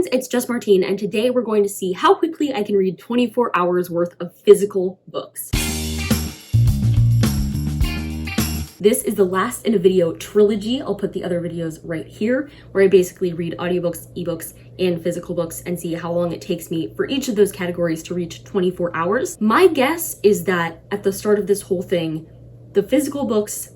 friends, it's just Martine, and today we're going to see how quickly I can read 24 hours worth of physical books. This is the last in a video trilogy. I'll put the other videos right here, where I basically read audiobooks, ebooks, and physical books and see how long it takes me for each of those categories to reach 24 hours. My guess is that at the start of this whole thing, the physical books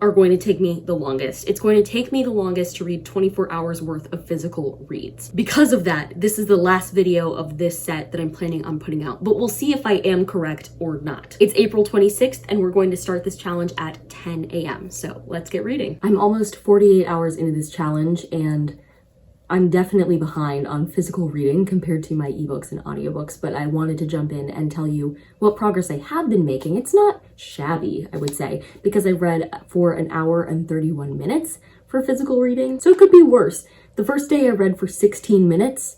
are going to take me the longest. It's going to take me the longest to read 24 hours worth of physical reads. Because of that, this is the last video of this set that I'm planning on putting out, but we'll see if I am correct or not. It's April 26th and we're going to start this challenge at 10 a.m. So let's get reading. I'm almost 48 hours into this challenge and I'm definitely behind on physical reading compared to my ebooks and audiobooks, but I wanted to jump in and tell you what progress I have been making. It's not shabby, I would say, because I read for an hour and 31 minutes for physical reading, so it could be worse. The first day I read for 16 minutes,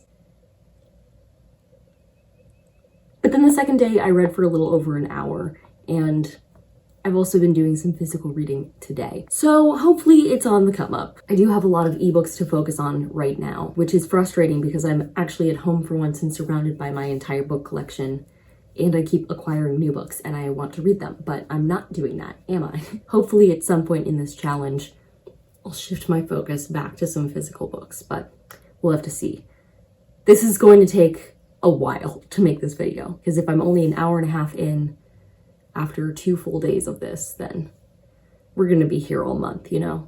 but then the second day I read for a little over an hour, and I've also been doing some physical reading today. So hopefully it's on the come up. I do have a lot of ebooks to focus on right now, which is frustrating because I'm actually at home for once and surrounded by my entire book collection, and I keep acquiring new books and I want to read them, but I'm not doing that, am I? Hopefully at some point in this challenge, I'll shift my focus back to some physical books, but we'll have to see. This is going to take a while to make this video, because if I'm only an hour and a half in, after 2 full days of this, then we're gonna be here all month, you know?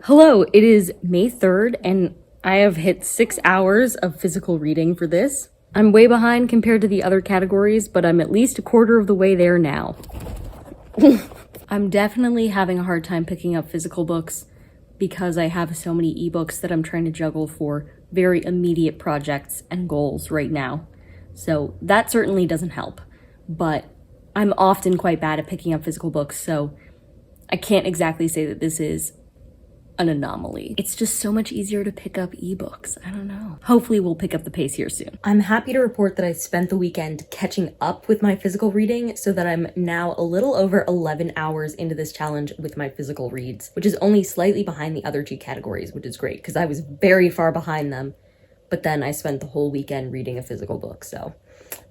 Hello, it is May 3rd and I have hit 6 hours of physical reading for this. I'm way behind compared to the other categories, but I'm at least a quarter of the way there now. I'm definitely having a hard time picking up physical books because I have so many ebooks that I'm trying to juggle for very immediate projects and goals right now. So that certainly doesn't help, but I'm often quite bad at picking up physical books, so I can't exactly say that this is an anomaly. It's just so much easier to pick up ebooks. I don't know. Hopefully we'll pick up the pace here soon. I'm happy to report that I spent the weekend catching up with my physical reading so that I'm now a little over 11 hours into this challenge with my physical reads, which is only slightly behind the other 2 categories, which is great because I was very far behind them. But then I spent the whole weekend reading a physical book, so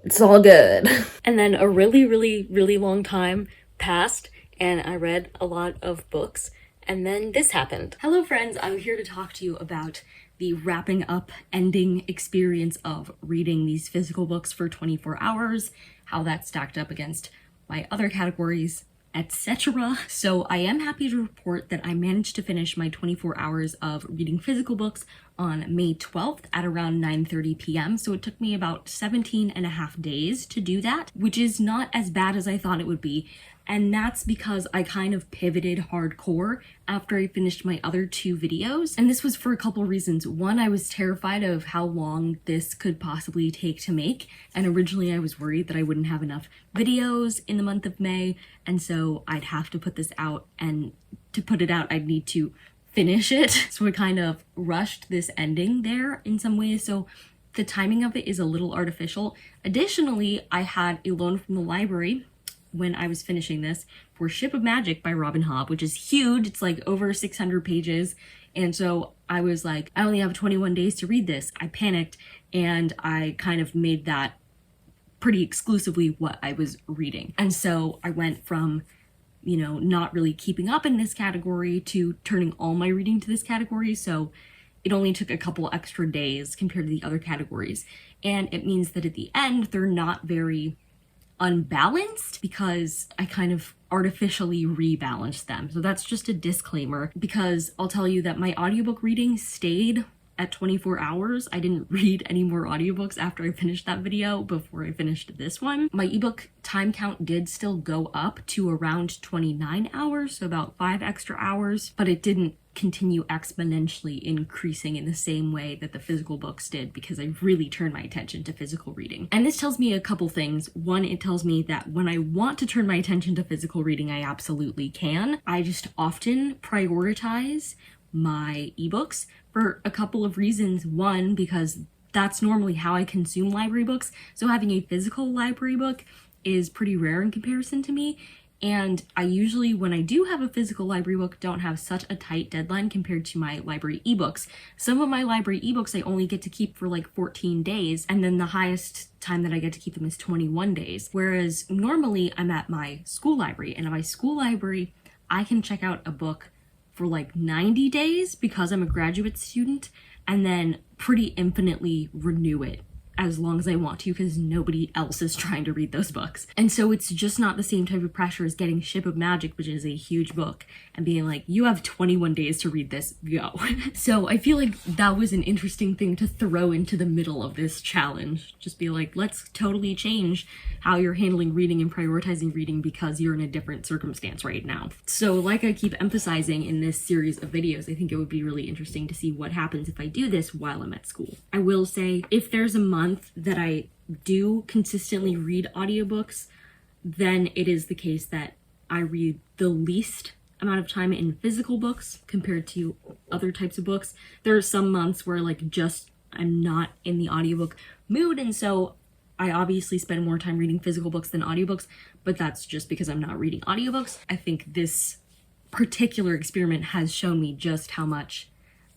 it's all good. And then a really long time passed and I read a lot of books. And then this happened. Hello friends, I'm here to talk to you about the wrapping up ending experience of reading these physical books for 24 hours, how that stacked up against my other categories, etc. So I am happy to report that I managed to finish my 24 hours of reading physical books on May 12th at around 9:30 p.m. So it took me about 17 and a half days to do that, which is not as bad as I thought it would be. And that's because I kind of pivoted hardcore after I finished my other 2 videos. And this was for a couple reasons. One, I was terrified of how long this could possibly take to make. And originally I was worried that I wouldn't have enough videos in the month of May. And so I'd have to put this out, and to put it out, I'd need to finish it. So I kind of rushed this ending there in some ways. So the timing of it is a little artificial. Additionally, I had a loan from the library when I was finishing this for Ship of Magic by Robin Hobb, which is huge. It's like over 600 pages. And so I was like, I only have 21 days to read this. I panicked and I kind of made that pretty exclusively what I was reading. And so I went from, you know, not really keeping up in this category to turning all my reading to this category. So it only took a couple extra days compared to the other categories. And it means that at the end, they're not very unbalanced because I kind of artificially rebalanced them. So that's just a disclaimer, because I'll tell you that my audiobook reading stayed at 24 hours. I didn't read any more audiobooks after I finished that video before I finished this one. My ebook time count did still go up to around 29 hours, so about 5 extra hours, but it didn't continue exponentially increasing in the same way that the physical books did, because I really turned my attention to physical reading. And this tells me a couple things. One, it tells me that when I want to turn my attention to physical reading, I absolutely can. I just often prioritize my ebooks for a couple of reasons. One, because that's normally how I consume library books. So having a physical library book is pretty rare in comparison to me. And I usually, when I do have a physical library book, don't have such a tight deadline compared to my library ebooks. Some of my library ebooks I only get to keep for like 14 days, and then the highest time that I get to keep them is 21 days. Whereas normally I'm at my school library, and at my school library, I can check out a book for like 90 days because I'm a graduate student, and then pretty infinitely renew it as long as I want to, because nobody else is trying to read those books. And so it's just not the same type of pressure as getting Ship of Magic, which is a huge book, and being like, you have 21 days to read this, go. So I feel like that was an interesting thing to throw into the middle of this challenge. Just be like, let's totally change how you're handling reading and prioritizing reading because you're in a different circumstance right now. So like I keep emphasizing in this series of videos, I think it would be really interesting to see what happens if I do this while I'm at school. I will say, if there's a month that I do consistently read audiobooks, then it is the case that I read the least amount of time in physical books compared to other types of books. There are some months where like just I'm not in the audiobook mood, and so I obviously spend more time reading physical books than audiobooks, but that's just because I'm not reading audiobooks. I think this particular experiment has shown me just how much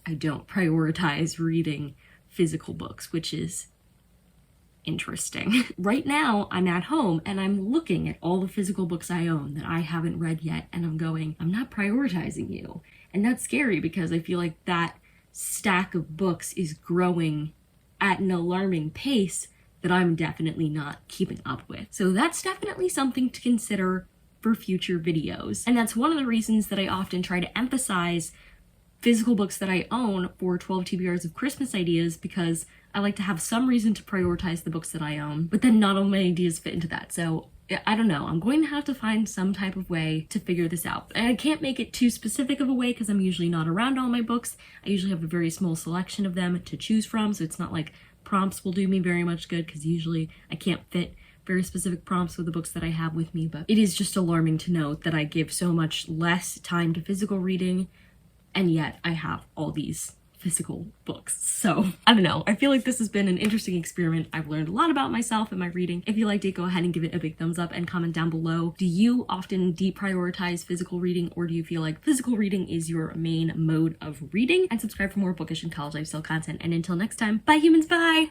I don't prioritize reading physical books, which is interesting. Right now, I'm at home and I'm looking at all the physical books I own that I haven't read yet, and I'm going, I'm not prioritizing you. And that's scary because I feel like that stack of books is growing at an alarming pace that I'm definitely not keeping up with. So that's definitely something to consider for future videos. And that's one of the reasons that I often try to emphasize physical books that I own for 12 TBRs of Christmas ideas, because I like to have some reason to prioritize the books that I own, but then not all my ideas fit into that. So I don't know, I'm going to have to find some type of way to figure this out. And I can't make it too specific of a way because I'm usually not around all my books. I usually have a very small selection of them to choose from, so it's not like prompts will do me very much good, because usually I can't fit very specific prompts with the books that I have with me. But it is just alarming to note that I give so much less time to physical reading, and yet I have all these physical books. So I don't know, I feel like this has been an interesting experiment. I've learned a lot about myself and my reading. If you liked it, go ahead and give it a big thumbs up and comment down below. Do you often deprioritize physical reading, or do you feel like physical reading is your main mode of reading? And subscribe for more bookish and college lifestyle content. And until next time, bye humans, bye!